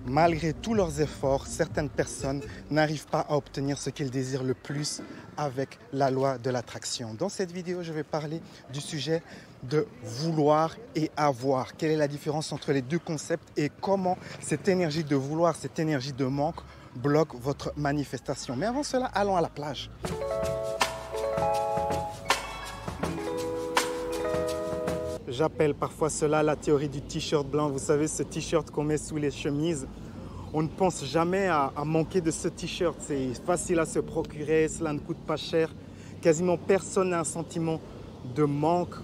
Malgré tous leurs efforts, certaines personnes n'arrivent pas à obtenir ce qu'ils désirent le plus avec la loi de l'attraction. Dans cette vidéo, je vais parler du sujet de vouloir et avoir. Quelle est la différence entre les deux concepts et comment cette énergie de vouloir, cette énergie de manque bloque votre manifestation. Mais avant cela, allons à la plage. J'appelle parfois cela la théorie du t-shirt blanc. Vous savez, ce t-shirt qu'on met sous les chemises. On ne pense jamais à manquer de ce t-shirt. C'est facile à se procurer, cela ne coûte pas cher. Quasiment personne n'a un sentiment de manque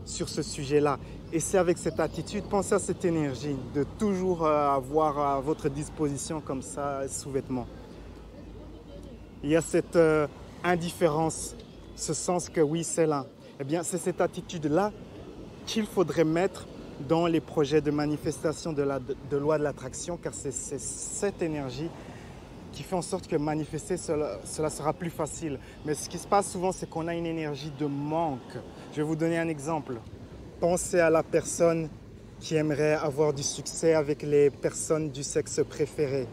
sur ce sujet-là. Et c'est avec cette attitude, pensez à cette énergie, de toujours avoir à votre disposition comme ça, sous-vêtements. Il y a cette indifférence, ce sens que oui, c'est là. Eh bien, c'est cette attitude-là qu'il faudrait mettre dans les projets de manifestation de loi de l'attraction, car c'est cette énergie qui fait en sorte que manifester, cela sera plus facile. Mais ce qui se passe souvent, c'est qu'on a une énergie de manque. Je vais vous donner un exemple. Pensez à la personne qui aimerait avoir du succès avec les personnes du sexe préféré.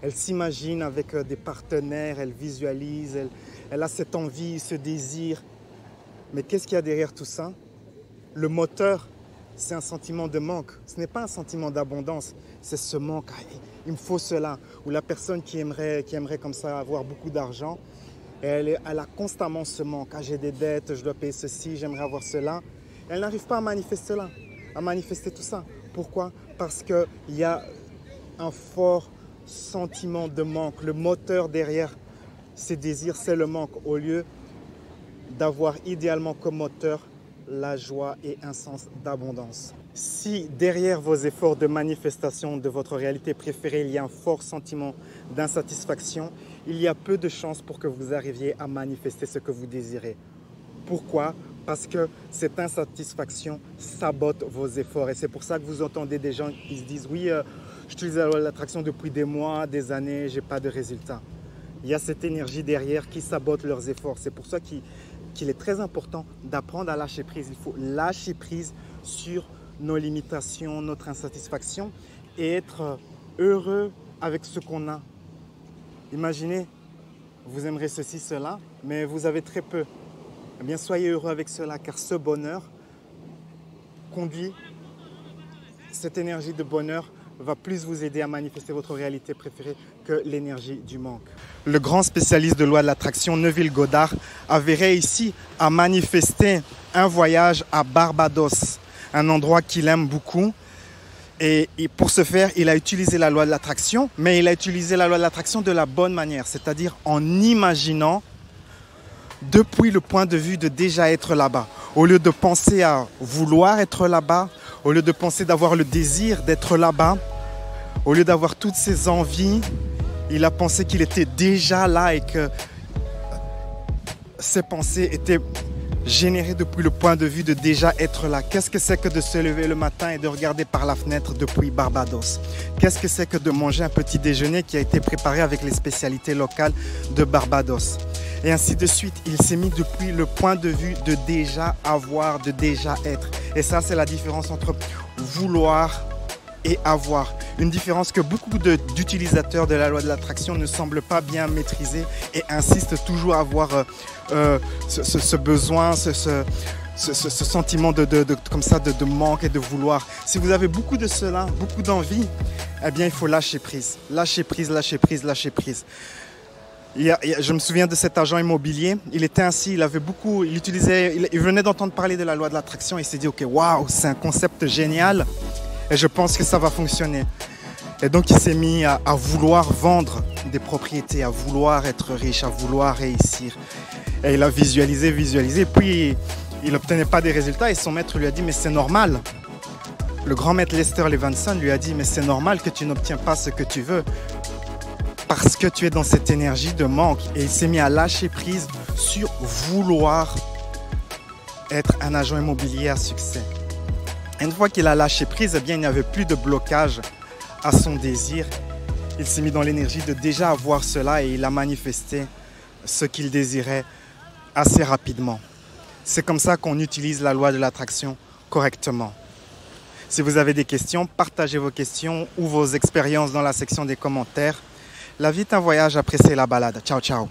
Elle s'imagine avec des partenaires, elle visualise, elle a cette envie, ce désir. Mais qu'est-ce qu'il y a derrière tout ça? Le moteur, c'est un sentiment de manque. Ce n'est pas un sentiment d'abondance, c'est ce manque. Ah, il me faut cela. Ou la personne qui aimerait comme ça avoir beaucoup d'argent, elle a constamment ce manque. Ah, j'ai des dettes, je dois payer ceci, j'aimerais avoir cela. Elle n'arrive pas à manifester tout ça. Pourquoi? Parce qu'il y a un fort sentiment de manque. Le moteur derrière ces désirs, c'est le manque. Au lieu d'avoir idéalement comme moteur la joie et un sens d'abondance. Si derrière vos efforts de manifestation de votre réalité préférée, il y a un fort sentiment d'insatisfaction, il y a peu de chances pour que vous arriviez à manifester ce que vous désirez. Pourquoi? Parce que cette insatisfaction sabote vos efforts. Et c'est pour ça que vous entendez des gens qui se disent « Oui, j'utilise la loi de l'attraction depuis des mois, des années, je n'ai pas de résultats. » Il y a cette énergie derrière qui sabote leurs efforts. C'est pour ça qu'il est très important d'apprendre à lâcher prise. Il faut lâcher prise sur nos limitations, notre insatisfaction et être heureux avec ce qu'on a. Imaginez, vous aimerez ceci, cela, mais vous avez très peu. Eh bien, soyez heureux avec cela, car ce bonheur conduit, cette énergie de bonheur va plus vous aider à manifester votre réalité préférée que l'énergie du manque. Le grand spécialiste de loi de l'attraction, Neville Goddard, avait réussi à manifester un voyage à Barbados, un endroit qu'il aime beaucoup. Et pour ce faire, il a utilisé la loi de l'attraction, mais il a utilisé la loi de l'attraction de la bonne manière, c'est-à-dire en imaginant depuis le point de vue de déjà être là-bas. Au lieu de penser à vouloir être là-bas, au lieu de penser d'avoir le désir d'être là-bas, au lieu d'avoir toutes ces envies, il a pensé qu'il était déjà là et que ses pensées étaient générées depuis le point de vue de déjà être là. Qu'est-ce que c'est que de se lever le matin et de regarder par la fenêtre depuis Barbados? Qu'est-ce que c'est que de manger un petit déjeuner qui a été préparé avec les spécialités locales de Barbados? Et ainsi de suite, il s'est mis depuis le point de vue de déjà avoir, de déjà être. Et ça, c'est la différence entre vouloir et avoir. Une différence que beaucoup d'utilisateurs de la loi de l'attraction ne semblent pas bien maîtriser et insistent toujours à avoir ce besoin, ce sentiment comme ça, de manque et de vouloir. Si vous avez beaucoup de cela, beaucoup d'envie, eh bien, il faut lâcher prise. Lâcher prise, lâcher prise, lâcher prise. Je me souviens de cet agent immobilier, il était ainsi, il venait d'entendre parler de la loi de l'attraction et il s'est dit « Ok, waouh, c'est un concept génial et je pense que ça va fonctionner ». Et donc il s'est mis à vouloir vendre des propriétés, à vouloir être riche, à vouloir réussir. Et il a visualisé, puis il n'obtenait pas des résultats et son maître lui a dit « Mais c'est normal ». Le grand maître Lester Levinson lui a dit « Mais c'est normal que tu n'obtiens pas ce que tu veux ». Parce que tu es dans cette énergie de manque. Et il s'est mis à lâcher prise sur vouloir être un agent immobilier à succès. Et une fois qu'il a lâché prise, eh bien, il n'y avait plus de blocage à son désir. Il s'est mis dans l'énergie de déjà avoir cela et il a manifesté ce qu'il désirait assez rapidement. C'est comme ça qu'on utilise la loi de l'attraction correctement. Si vous avez des questions, partagez vos questions ou vos expériences dans la section des commentaires. La vie est un voyage, appréciez la balade. Ciao, ciao.